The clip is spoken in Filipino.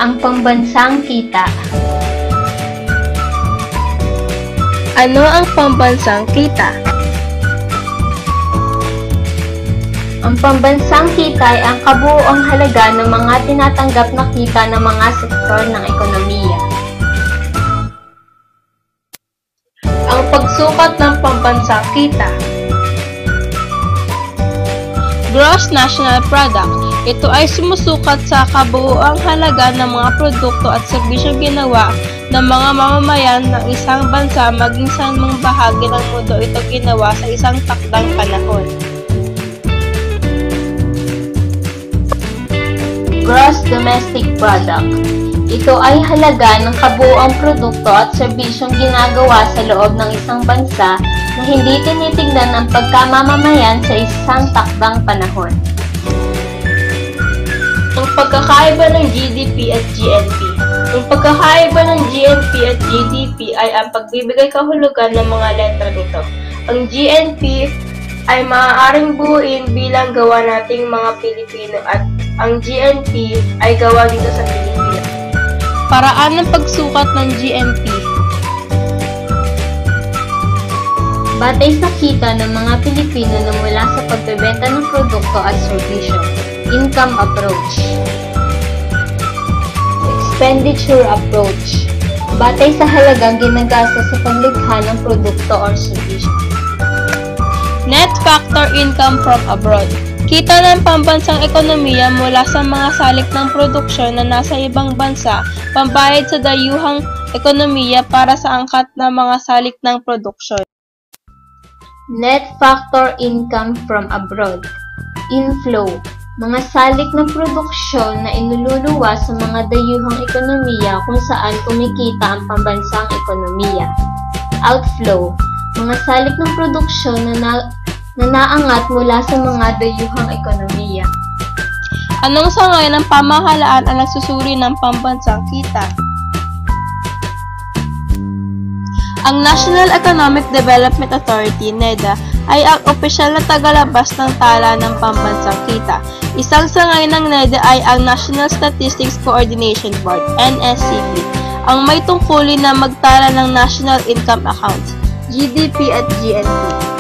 Ang pambansang kita. Ano ang pambansang kita? Ang pambansang kita ay ang kabuuang halaga ng mga tinatanggap na kita ng mga sektor ng ekonomiya. Ang pagsukat ng pambansang kita. Gross National Product. Ito ay sumusukat sa kabuuang halaga ng mga produkto at serbisyong ginawa ng mga mamamayan ng isang bansa maging sa mga bahagi ng mundo ito ginawa sa isang takdang panahon. Gross Domestic Product. Ito ay halaga ng kabuuang produkto at serbisyong ginagawa sa loob ng isang bansa na hindi tinitingnan ang pagkamamamayan sa isang takdang panahon. Ang pagkakaiba ng GDP at GNP. Ang pagkakaiba ng GNP at GDP ay ang pagbibigay kahulugan ng mga letra nito. Ang GNP ay maaaring buuin bilang gawa nating mga Pilipino at ang GNP ay gawa dito sa Pilipinas. Paraan ng pagsukat ng GNP. Batay sa kita ng mga Pilipino na mula sa pagbebenta ng produkto at serbisyo. Income approach. Expenditure approach. Batay sa halagang ginagastos sa paglikha ng produkto or serbisyo. Net factor income from abroad. Kita ng pambansang ekonomiya mula sa mga salik ng produksyon na nasa ibang bansa, pambayad sa dayuhang ekonomiya para sa angkat ng mga salik ng produksyon. Net factor income from abroad. Inflow. Mga salik ng produksyon na inululuwas sa mga dayuhang ekonomiya kung saan kumikita ang pambansang ekonomiya. Outflow. Mga salik ng produksyon na naangat mula sa mga dayuhang ekonomiya. Anong sangay ng pamahalaan ang nagsusuri ng pambansang kita? Ang National Economic Development Authority, NEDA, ay ang opisyal na tagalabas ng tala ng pambansang kita. Isang sangay ng NEDA ay ang National Statistics Coordination Board, NSCB, ang may tungkulin na magtala ng national income accounts, GDP at GNP.